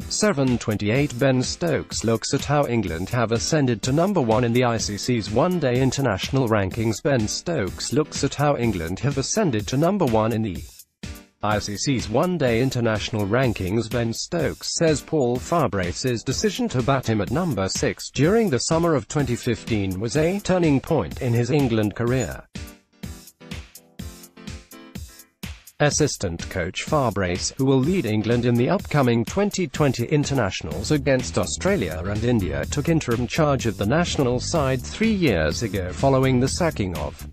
7:28 Ben Stokes looks at how England have ascended to number 1 in the ICC's one-day international rankings. Ben Stokes looks at how England have ascended to number 1 in the ICC's one-day international rankings. Ben Stokes says Paul Farbrace's decision to bat him at number 6 during the summer of 2015 was a turning point in his England career. Assistant coach Farbrace, who will lead England in the upcoming 2020 internationals against Australia and India, took interim charge of the national side 3 years ago following the sacking of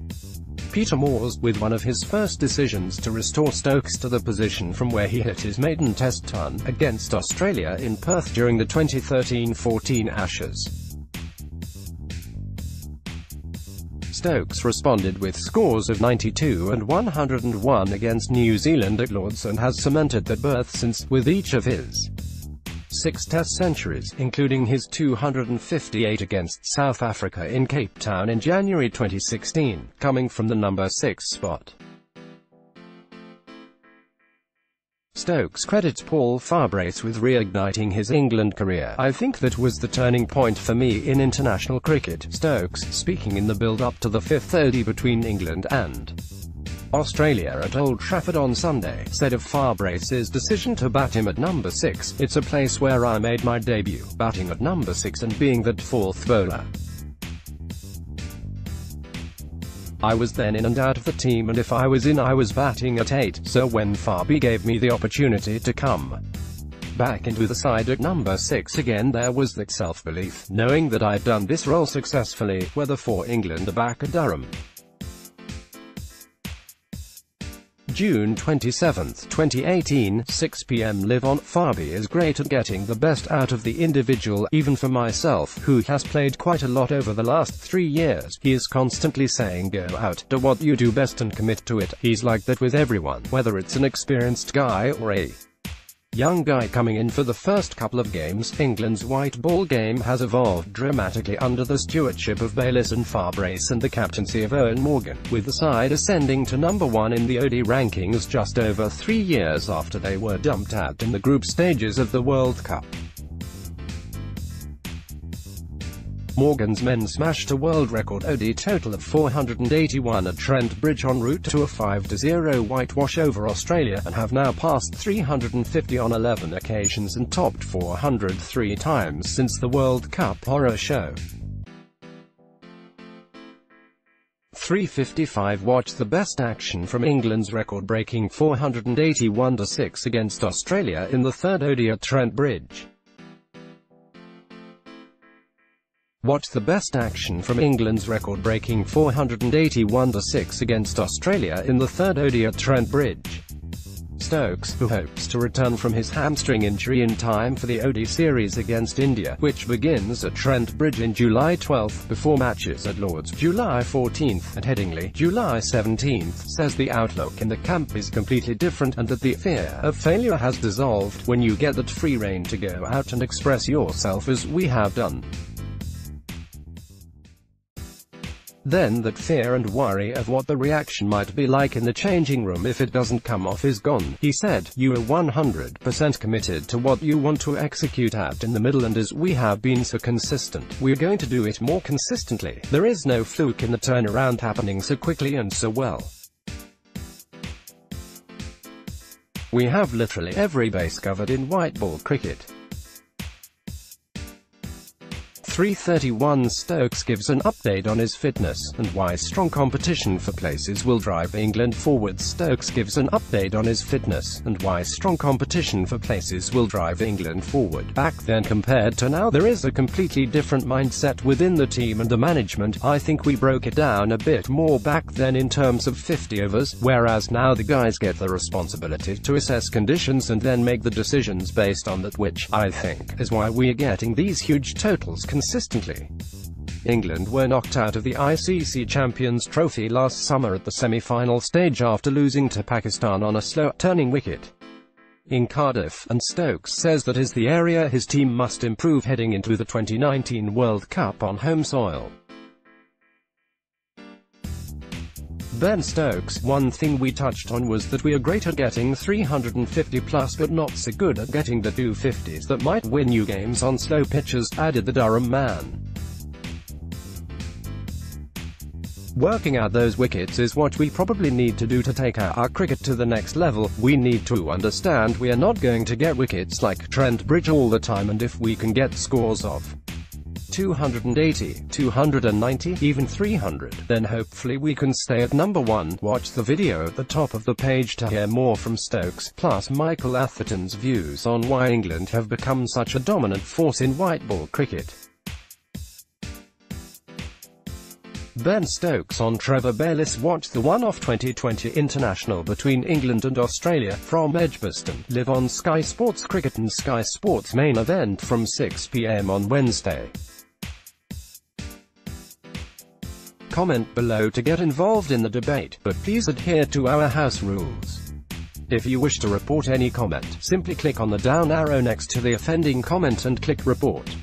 Peter Moores, with one of his first decisions to restore Stokes to the position from where he hit his maiden test ton against Australia in Perth during the 2013-14 Ashes. Stokes responded with scores of 92 and 101 against New Zealand at Lord's and has cemented that berth since, with each of his 6 Test centuries, including his 258 against South Africa in Cape Town in January 2016, coming from the number 6 spot. Stokes credits Paul Farbrace with reigniting his England career. "I think that was the turning point for me in international cricket." Stokes, speaking in the build-up to the 5th ODI between England and Australia at Old Trafford on Sunday, said of Farbrace's decision to bat him at number 6, "It's a place where I made my debut, batting at number 6 and being that 4th bowler. I was then in and out of the team, and if I was in I was batting at 8, so when Farby gave me the opportunity to come back into the side at number 6 again, there was that self-belief, knowing that I'd done this role successfully, whether for England or back at Durham." June 27, 2018, 6 p.m. Live on. Farby is great at getting the best out of the individual, even for myself, who has played quite a lot over the last 3 years. He is constantly saying go out, do what you do best and commit to it. He's like that with everyone, whether it's an experienced guy or a young guy coming in for the first couple of games. England's white ball game has evolved dramatically under the stewardship of Bayliss and Farbrace and the captaincy of Eoin Morgan, with the side ascending to number 1 in the ODI rankings just over 3 years after they were dumped out in the group stages of the World Cup. Morgan's men smashed a world record ODI total of 481 at Trent Bridge en route to a 5-0 whitewash over Australia, and have now passed 350 on 11 occasions and topped 403 times since the World Cup horror show. 355 Watch the best action from England's record-breaking 481-6 against Australia in the 3rd ODI at Trent Bridge. Watch the best action from England's record-breaking 481-6 against Australia in the 3rd ODI at Trent Bridge. Stokes, who hopes to return from his hamstring injury in time for the ODI series against India, which begins at Trent Bridge in July 12, before matches at Lord's July 14 and Headingley July 17, says the outlook in the camp is completely different, and that the fear of failure has dissolved when you get that free rein to go out and express yourself as we have done. Then that fear and worry of what the reaction might be like in the changing room if it doesn't come off is gone. He said, "You are 100% committed to what you want to execute at in the middle, and as we have been so consistent, we're going to do it more consistently. There is no fluke in the turnaround happening so quickly and so well. We have literally every base covered in white ball cricket." 3:31 Stokes gives an update on his fitness, and why strong competition for places will drive England forward. Stokes gives an update on his fitness, and why strong competition for places will drive England forward. "Back then compared to now, there is a completely different mindset within the team and the management. I think we broke it down a bit more back then in terms of 50 overs, whereas now the guys get the responsibility to assess conditions and then make the decisions based on that, which, I think, is why we are getting these huge totals consistently." England were knocked out of the ICC Champions Trophy last summer at the semi-final stage after losing to Pakistan on a slow-turning wicket in Cardiff, and Stokes says that is the area his team must improve heading into the 2019 World Cup on home soil. Ben Stokes: one thing we touched on was that we are great at getting 350 plus but not so good at getting the 250s that might win you games on slow pitches, added the Durham man. Working out those wickets is what we probably need to do to take our cricket to the next level. We need to understand we are not going to get wickets like Trent Bridge all the time, and if we can get scores of 280, 290, even 300, then hopefully we can stay at number 1. Watch the video at the top of the page to hear more from Stokes, plus Michael Atherton's views on why England have become such a dominant force in white ball cricket. Ben Stokes on Trevor Bayliss: watch the one-off 2020 international between England and Australia, from Edgbaston, live on Sky Sports Cricket and Sky Sports main event from 6 p.m. on Wednesday. Comment below to get involved in the debate, but please adhere to our house rules. If you wish to report any comment, simply click on the down arrow next to the offending comment and click report.